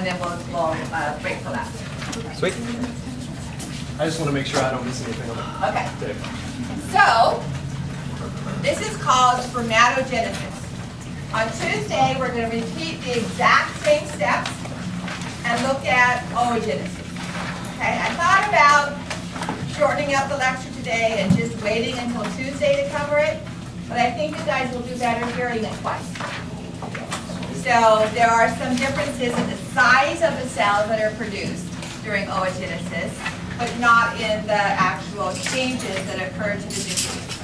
and then we'll break for that. Sweet. I just want to make sure I don't miss anything on the Okay. tape. So, this is called spermatogenesis. On Tuesday, we're going to repeat the exact same steps and look at oogenesis. Okay, I thought about shortening up the lecture today and just waiting until Tuesday to cover it, but I think you guys will do better hearing it twice. So there are some differences in the size of the cells that are produced during oogenesis, but not in the actual changes that occur to the nucleus.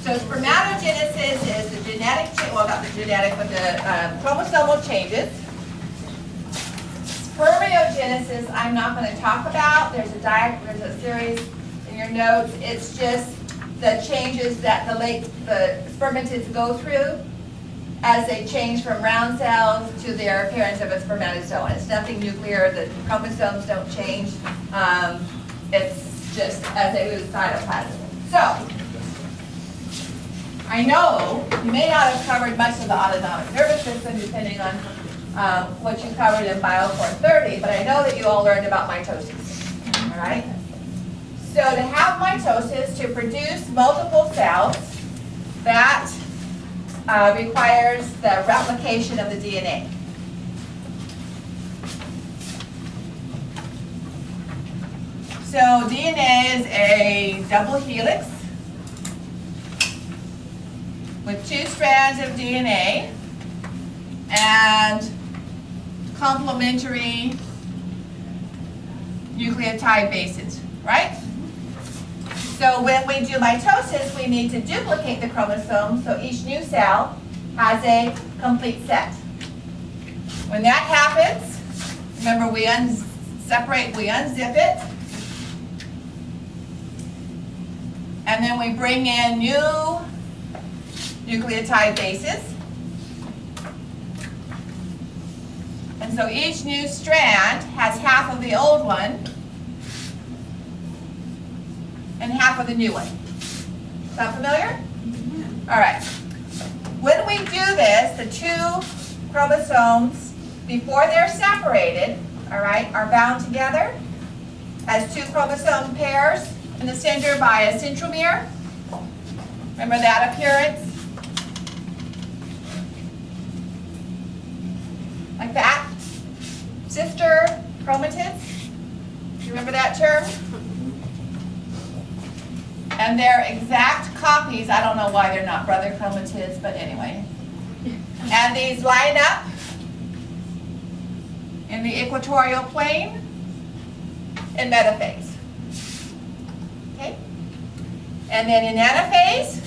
So spermatogenesis is the genetic, well not the genetic, but the chromosomal changes. Spermiogenesis I'm not going to talk about. There's a series in your notes. It's just the changes that the spermatids go through as they change from round cells to their appearance of a spermatozoa. It's nothing nuclear. The chromosomes don't change. It's just as they lose cytoplasm. So, I know you may not have covered much of the autonomic nervous system depending on what you covered in Bio 430, but I know that you all learned about mitosis. All right? So to have mitosis, to produce multiple cells, that requires the replication of the DNA. So DNA is a double helix with 2 strands of DNA and complementary nucleotide bases, right? So when we do mitosis, we need to duplicate the chromosome so each new cell has a complete set. When that happens, remember we unzip it, and then we bring in new nucleotide bases. And so each new strand has half of the old one and half of the new one. Sound familiar? All right. When we do this, the 2 chromosomes, before they're separated, all right, are bound together as 2 chromosome pairs in the center by a centromere. Remember that appearance? Like that. Sister chromatids. Do you remember that term? And they're exact copies. I don't know why they're not brother chromatids, but anyway. And these line up in the equatorial plane in metaphase. Okay? And then in anaphase,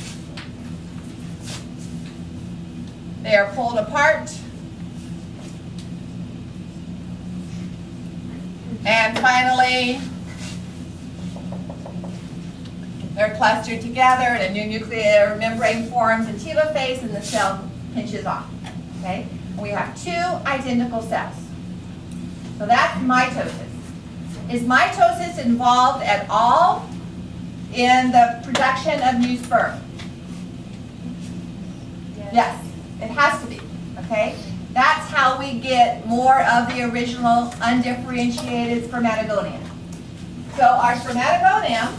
they are pulled apart. And finally, they're clustered together and a new nuclear membrane forms in telophase and the cell pinches off. Okay? And we have 2 identical cells. So that's mitosis. Is mitosis involved at all in the production of new sperm? Yes, it has to be. Okay? That's how we get more of the original undifferentiated spermatogonium. So our spermatogonium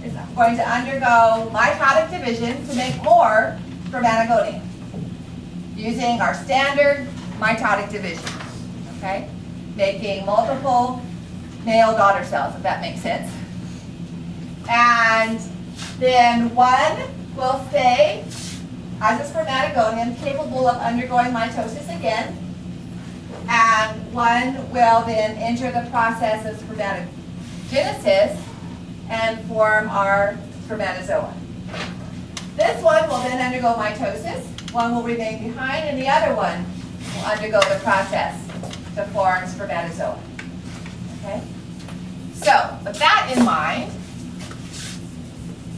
is going to undergo mitotic division to make more spermatogonium using our standard mitotic division. Okay? Making multiple male daughter cells, if that makes sense. And then one will stay as a spermatogonium capable of undergoing mitosis again, and one will then enter the process of spermatogenesis and form our spermatozoa. This one will then undergo mitosis, one will remain behind, and the other one will undergo the process to form spermatozoa. Okay? So, with that in mind,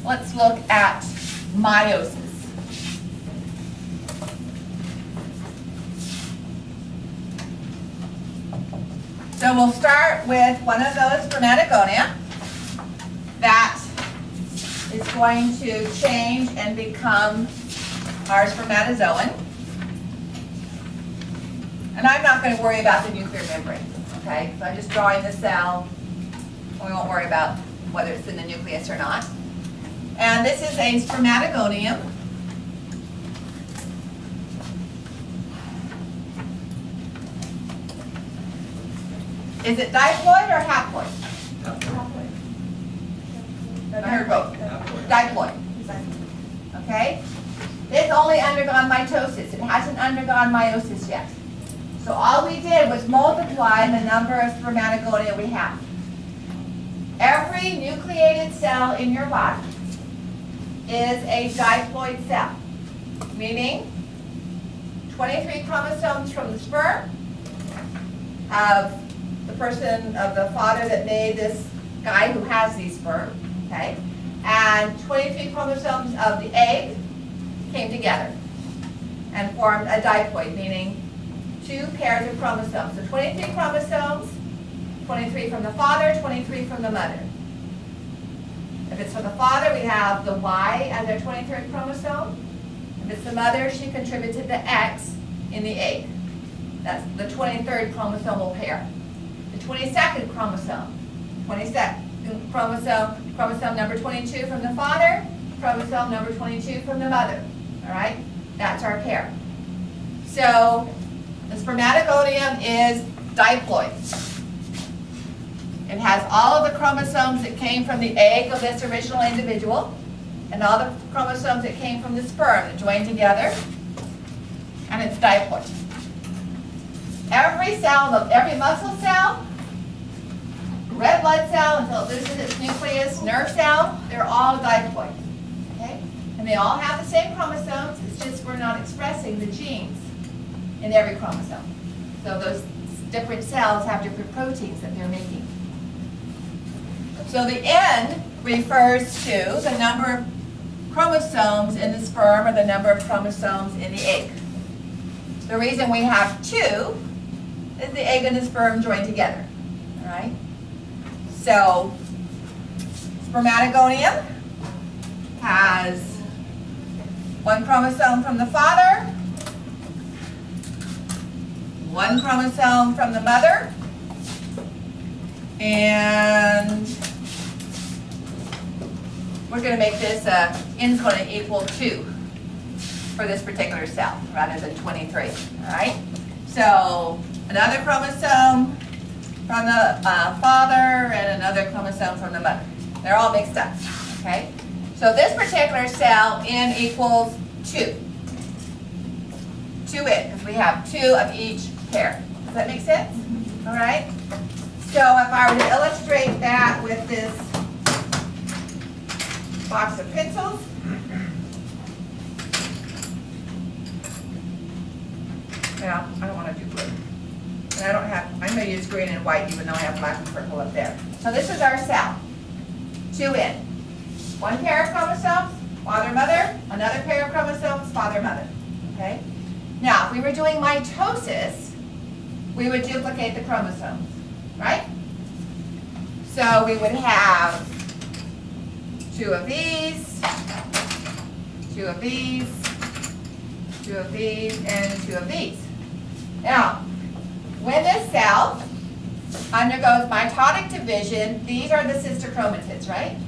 let's look at meiosis. So we'll start with one of those spermatogonia that is going to change and become our spermatozoan. And I'm not going to worry about the nuclear membrane, okay? So I'm just drawing the cell. We won't worry about whether it's in the nucleus or not. And this is a spermatogonium. Is it diploid or haploid? I heard both. Diploid. Okay? It's only undergone mitosis. It hasn't undergone meiosis yet. So all we did was multiply the number of spermatogonia we have. Every nucleated cell in your body is a diploid cell, meaning 23 chromosomes from the sperm of the person, of the father that made this guy who has these sperm, okay? And 23 chromosomes of the egg came together and formed a diploid, meaning 2 pairs of chromosomes. So 23 chromosomes, 23 from the father, 23 from the mother. If it's from the father, we have the Y as our 23rd chromosome. If it's the mother, she contributed the X in the egg. That's the 23rd chromosomal pair. The 22nd chromosome, 22nd chromosome number 22 from the father, chromosome number 22 from the mother. All right? That's our pair. So the spermatogonium is diploid. It has all of the chromosomes that came from the egg of this original individual and all the chromosomes that came from the sperm that joined together, and it's diploid. Every cell, every muscle cell, red blood cell until it loses its nucleus, nerve cell, they're all diploid. Okay? And they all have the same chromosomes, it's just we're not expressing the genes in every chromosome. So those different cells have different proteins that they're making. So the N refers to the number of chromosomes in the sperm or the number of chromosomes in the egg. The reason we have 2 is the egg and the sperm joined together. All right? So spermatogonium has 1 chromosome from the father, 1 chromosome from the mother, and we're going to make this N's going to equal 2 for this particular cell rather than 23. All right? So another chromosome from the father and another chromosome from the mother. They're all mixed up. Okay? So this particular cell, N equals 2. 2N, because we have 2 of each pair. Does that make sense? All right? So if I were to illustrate that with this box of pencils, yeah, I don't want to do blue. And I don't have, I'm going to use green and white even though I have black and purple up there. So this is our cell, 2N. 1 pair of chromosomes, father, mother, another pair of chromosomes, father, mother. Okay? Now, if we were doing mitosis, we would duplicate the chromosomes, right? So we would have 2 of these, 2 of these, 2 of these, and 2 of these. Now, when this cell undergoes mitotic division, these are the sister chromatids, right?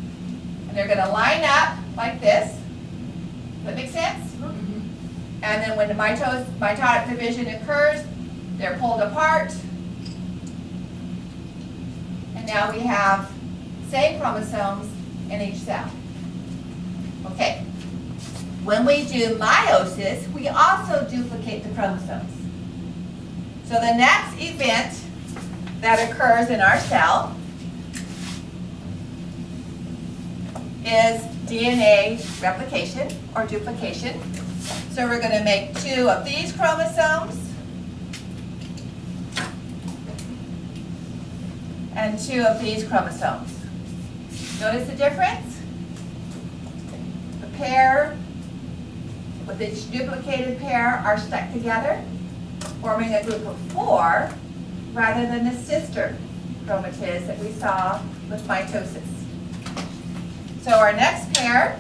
And they're going to line up like this. Does that make sense? Mm-hmm. And then when the mitotic division occurs, they're pulled apart. And now we have same chromosomes in each cell. Okay. When we do meiosis, we also duplicate the chromosomes. So the next event that occurs in our cell is DNA replication or duplication. So we're going to make 2 of these chromosomes and 2 of these chromosomes. Notice the difference? The pair with each duplicated pair are stuck together, forming a group of 4 rather than the sister chromatids that we saw with mitosis. So our next pair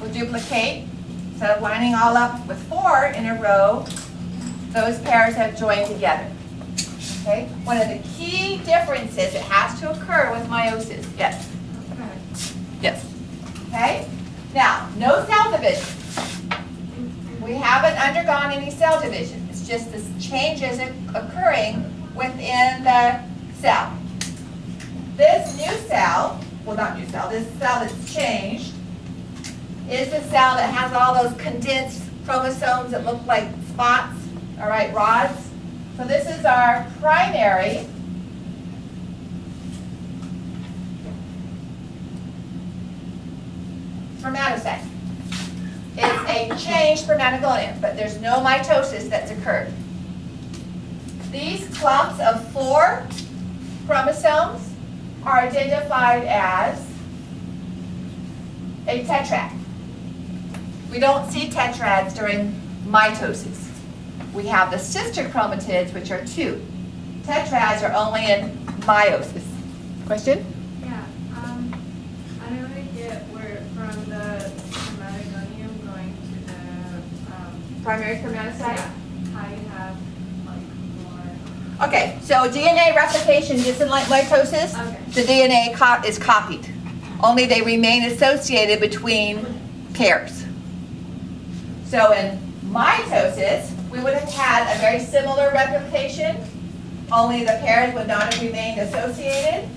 will duplicate. Instead of lining all up with 4 in a row, those pairs have joined together. Okay? One of the key differences that has to occur with meiosis. Yes? Yes. Okay? Now, no cell division. We haven't undergone any cell division. It's just this changes occurring within the cell. This new cell, well not new cell, this cell that's changed, is the cell that has all those condensed chromosomes that look like spots, all right, rods. So this is our primary spermatocyte. It's a changed spermatogonia, but there's no mitosis that's occurred. These clumps of 4 chromosomes are identified as a tetrad. We don't see tetrads during mitosis. We have the sister chromatids, which are 2. Tetrads are only in meiosis. Question? Yeah, I don't really get where from the spermatogonium going to the Primary spermatocyte? how you have like more. Okay, so DNA replication, just like mitosis, Okay. the DNA is copied. Only they remain associated between pairs. So in mitosis, we would have had a very similar replication, only the pairs would not have remained associated.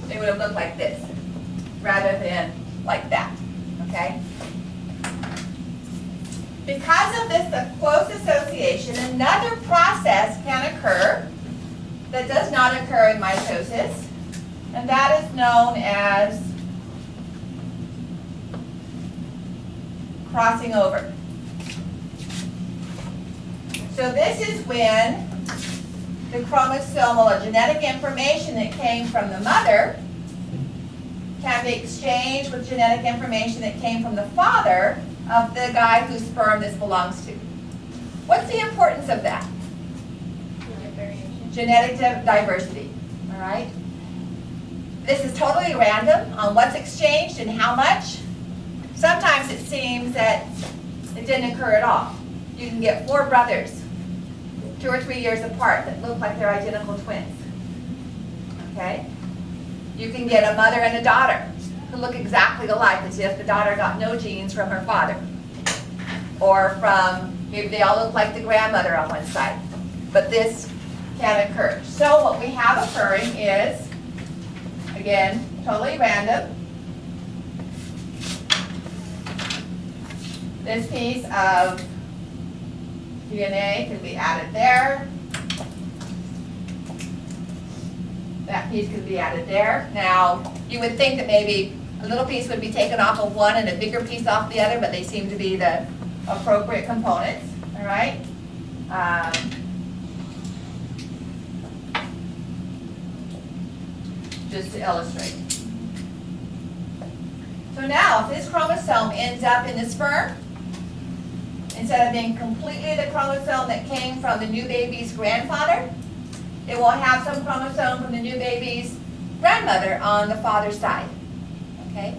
They would have looked like this, rather than like that, okay? Because of this close association, another process can occur that does not occur in mitosis, and that is known as crossing over. So this is when the chromosomal or genetic information that came from the mother can be exchanged with genetic information that came from the father of the guy whose sperm this belongs to. What's the importance of that? Genetic diversity, all right? This is totally random on what's exchanged and how much. Sometimes it seems that it didn't occur at all. You can get 4 brothers, 2 or 3 years apart, that look like they're identical twins, okay? You can get a mother and a daughter who look exactly alike, as if the daughter got no genes from her father. Or from, maybe they all look like the grandmother on one side. But this can occur. So what we have occurring is, again, totally random. This piece of DNA can be added there. That piece could be added there. Now, you would think that maybe a little piece would be taken off of one and a bigger piece off the other, but they seem to be the appropriate components, all right? Just to illustrate. So now, if this chromosome ends up in the sperm, instead of being completely the chromosome that came from the new baby's grandfather, it will have some chromosome from the new baby's grandmother on the father's side, okay?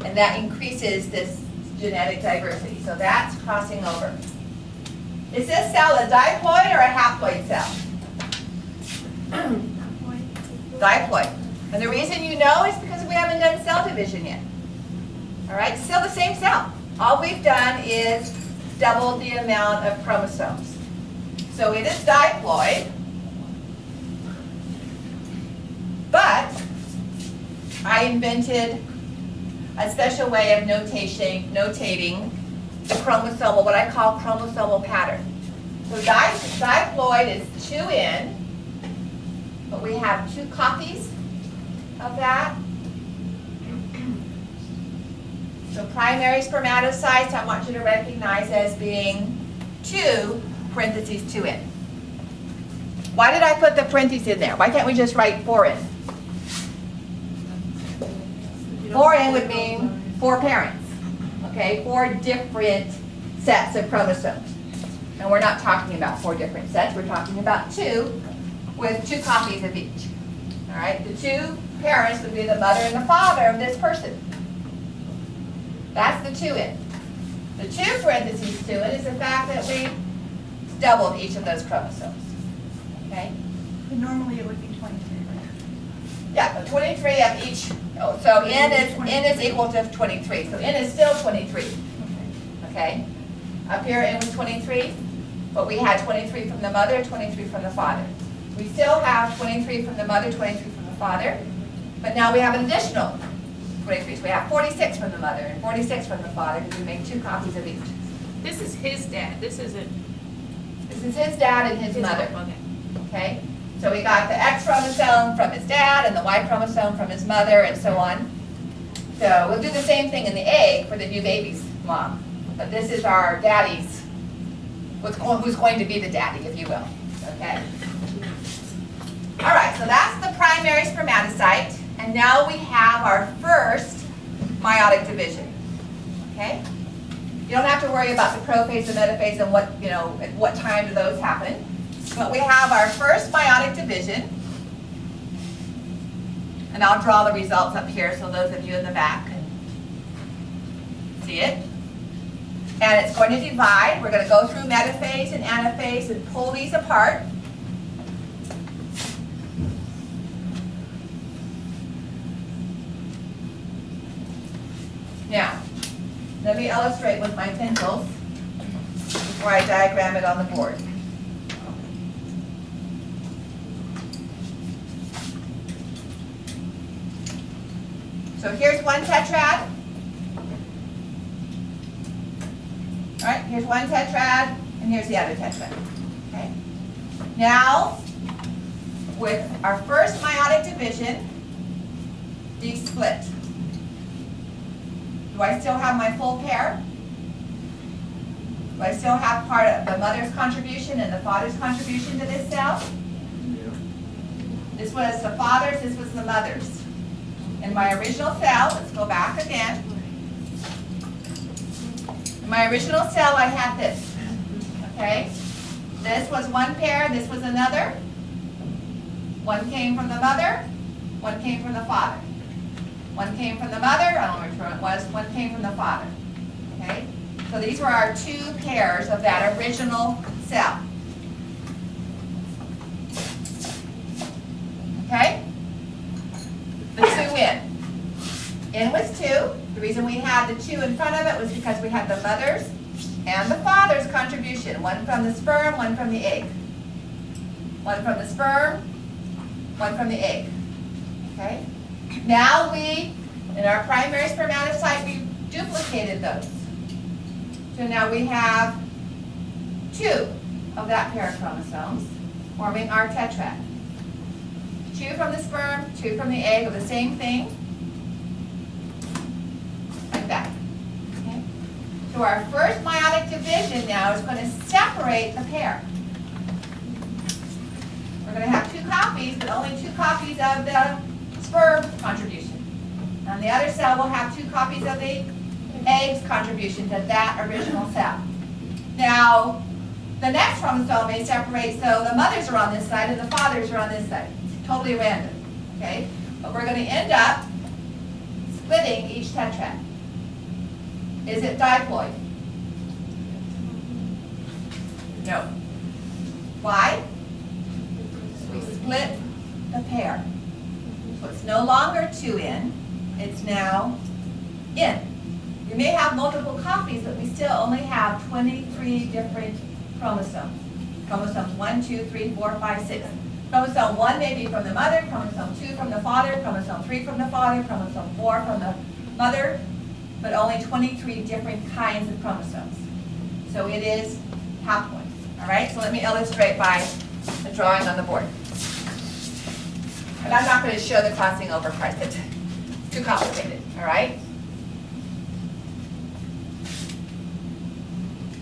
And that increases this genetic diversity. So that's crossing over. Is this cell a diploid or a haploid cell? Diploid. And the reason you know is because we haven't done cell division yet. All right, still the same cell. All we've done is doubled the amount of chromosomes. So it is diploid, but I invented a special way of notating the chromosomal, what I call chromosomal pattern. So diploid is 2N, but we have 2 copies of that. So primary spermatocytes, I want you to recognize as being 2 parentheses 2N. Why did I put the parentheses in there? Why can't we just write 4N? 4N would mean 4 parents, okay? 4 different sets of chromosomes. And we're not talking about 4 different sets, we're talking about 2 with 2 copies of each. All right, the two parents would be the mother and the father of this person. That's the 2N. The 2 parentheses 2N is the fact that we doubled each of those chromosomes. Okay? But normally it would be 23, right? Yeah, so 23 of each. Oh, so N is equal to 23. So N is still 23. Okay? Up here N was 23, but we had 23 from the mother, 23 from the father. We still have 23 from the mother, 23 from the father, but now we have an additional 23. So we have 46 from the mother and 46 from the father because we make 2 copies of each. This is his dad, this isn't This is his dad and his mother. Okay. Okay? So we got the X chromosome from his dad and the Y chromosome from his mother and so on. So we'll do the same thing in the egg for the new baby's mom. But this is our daddy's, who's going to be the daddy, if you will. Okay? All right, so that's the primary spermatocyte. And now we have our first meiotic division. Okay? You don't have to worry about the prophase and metaphase and what, at what time do those happen. But we have our first meiotic division. And I'll draw the results up here so those of you in the back can see it. And it's going to divide. We're going to go through metaphase and anaphase and pull these apart. Now, let me illustrate with my pencils before I diagram it on the board. So here's one tetrad. All right, here's one tetrad, and here's the other tetrad. Okay. Now, with our first meiotic division, these split. Do I still have my full pair? Do I still have part of the mother's contribution and the father's contribution to this cell? This was the father's, this was the mother's. In my original cell, let's go back again. In my original cell, I had this, okay? This was one pair, this was another. One came from the mother, one came from the father. One came from the mother, I don't know which one it was, one came from the father, okay? So these were our 2 pairs of that original cell. Okay? The 2N. N was 2. The reason we had the 2 in front of it was because we had the mother's and the father's contribution. One from the sperm, one from the egg. One from the sperm, one from the egg. Okay? Now we, in our primary spermatocyte, we duplicated those. So now we have 2 of that pair of chromosomes forming our tetrad. 2 from the sperm, 2 from the egg of the same thing. Like that. Okay? So our first meiotic division now is going to separate the pair. We're going to have 2 copies, but only 2 copies of the sperm contribution. And the other cell will have 2 copies of the egg's contribution to that original cell. Now, the next chromosome may separate, so the mothers are on this side and the fathers are on this side. Totally random, okay? But we're going to end up splitting each tetrad. Is it diploid? No. Why? We split the pair. So it's no longer 2N, it's now N. We may have multiple copies, but we still only have 23 different chromosomes. Chromosomes 1, 2, 3, 4, 5, 6. Chromosome 1 may be from the mother, chromosome 2 from the father, chromosome 3 from the father, chromosome 4 from the mother, but only 23 different kinds of chromosomes. So it is haploid. All right, so let me illustrate by a drawing on the board. And I'm not going to show the crossing over part. It's too complicated, all right?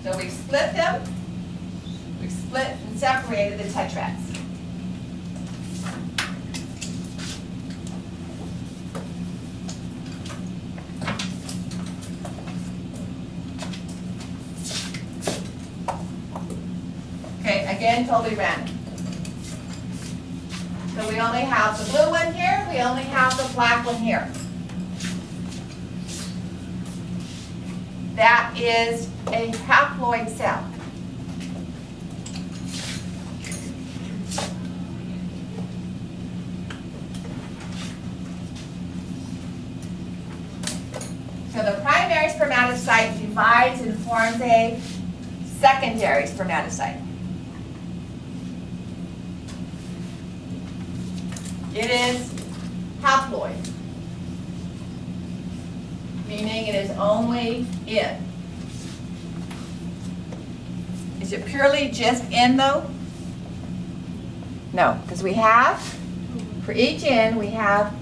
So we've split them. We've split and separated the tetrads. Okay, again, totally random. So we only have the blue one here, we only have the black one here. That is a haploid cell. So the primary spermatocyte divides and forms a secondary spermatocyte. It is haploid, meaning it is only in. Is it purely just in though? No, because we have, for each in, we have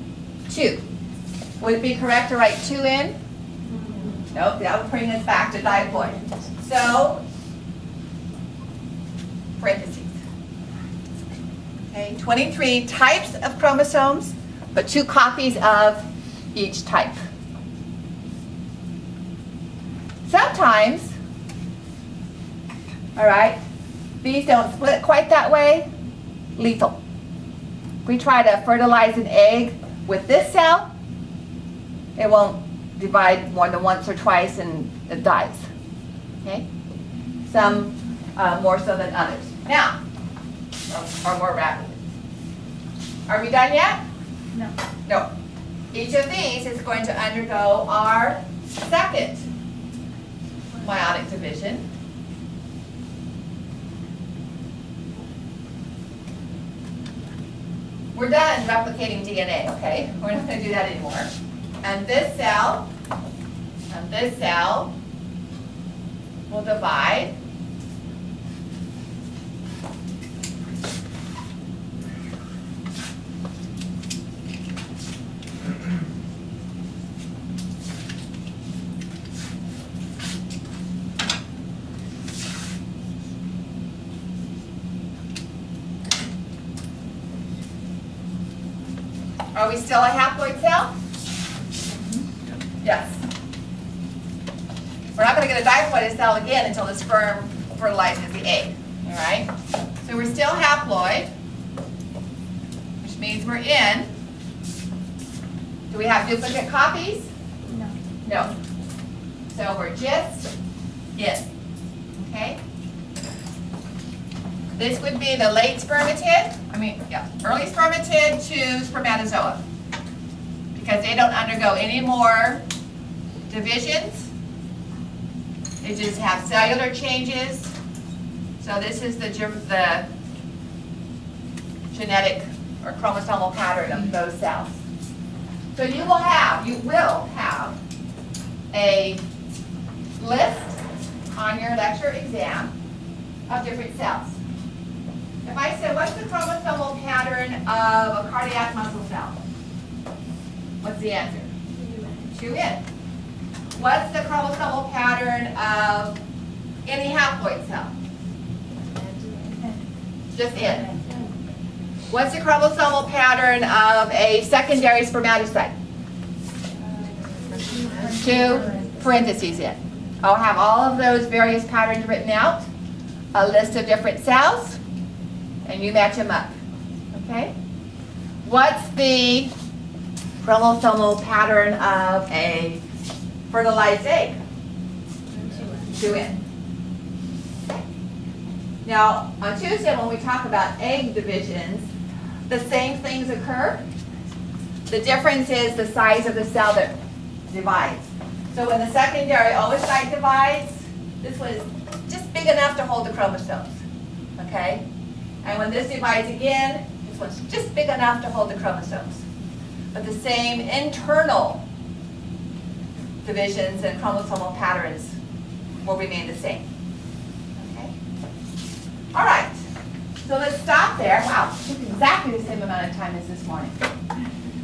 2. Would it be correct to write 2 in? Nope, that would bring us back to diploid. So, parentheses. Okay, 23 types of chromosomes, but 2 copies of each type. Sometimes, all right, these don't split quite that way, lethal. We try to fertilize an egg with this cell, it won't divide more than once or twice and it dies. Okay? Some more so than others. Now, or more rapidly. Are we done yet? No. No. Each of these is going to undergo our second meiotic division. We're done replicating DNA, okay? We're not going to do that anymore. And this cell will divide. Are we still a haploid cell? Yes. We're not going to get a diploid cell again until the sperm fertilizes the egg. All right? So we're still haploid, which means we're in. Do we have duplicate copies? No. No. So we're just in. Okay? This would be the late spermatid, early spermatid to spermatozoa. Because they don't undergo any more divisions. They just have cellular changes. So this is the genetic or chromosomal pattern of those cells. So you will have a list on your lecture exam of different cells. If I said, what's the chromosomal pattern of a cardiac muscle cell? What's the answer? 2N. What's the chromosomal pattern of any haploid cell? Just N. What's the chromosomal pattern of a secondary spermatocyte? 2 parentheses in. I'll have all of those various patterns written out, a list of different cells, and you match them up. Okay? What's the chromosomal pattern of a fertilized egg? 2N. Now, on Tuesday when we talk about egg divisions, the same things occur. The difference is the size of the cell that divides. So when the secondary oocyte divides, this one is just big enough to hold the chromosomes. Okay? And when this divides again, this one's just big enough to hold the chromosomes. But the same internal divisions and chromosomal patterns will remain the same. Okay? All right. So let's stop there. Wow, it took exactly the same amount of time as this morning.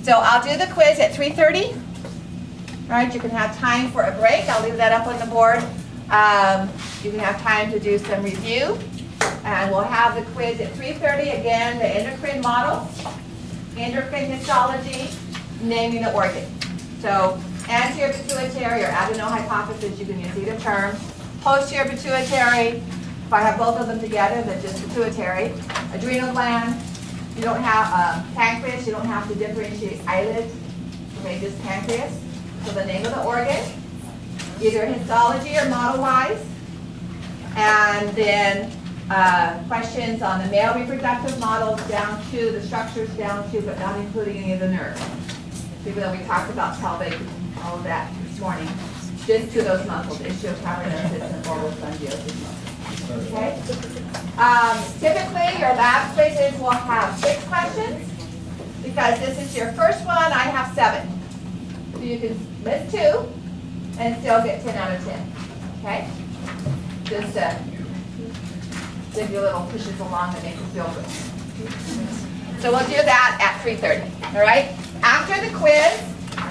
So I'll do the quiz at 3:30. All right, you can have time for a break. I'll leave that up on the board. You can have time to do some review. And we'll have the quiz at 3:30. Again, the endocrine model, endocrine histology, naming the organ. So anterior pituitary or adenohypophysis, you can use either term. Posterior pituitary, if I have both of them together, then just pituitary. Adrenal gland, You don't have pancreas, you don't have to differentiate eyelids. Okay, just pancreas. So the name of the organ, either histology or model-wise. And then questions on the male reproductive models down to the structures down to, but not including any of the nerves. Even though we talked about pelvic, all of that this morning, just to those muscles, ischiocavernosus and oral symbiosis muscles. Okay? Typically, your lab quizzes will have 6 questions. Because this is your first one, I have 7. So you can miss 2 and still get 10 out of 10. Okay? Just to give you little pushes along that make you feel good. So we'll do that at 3:30. All right? After the quiz,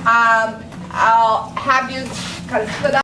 I'll have you kind of split up.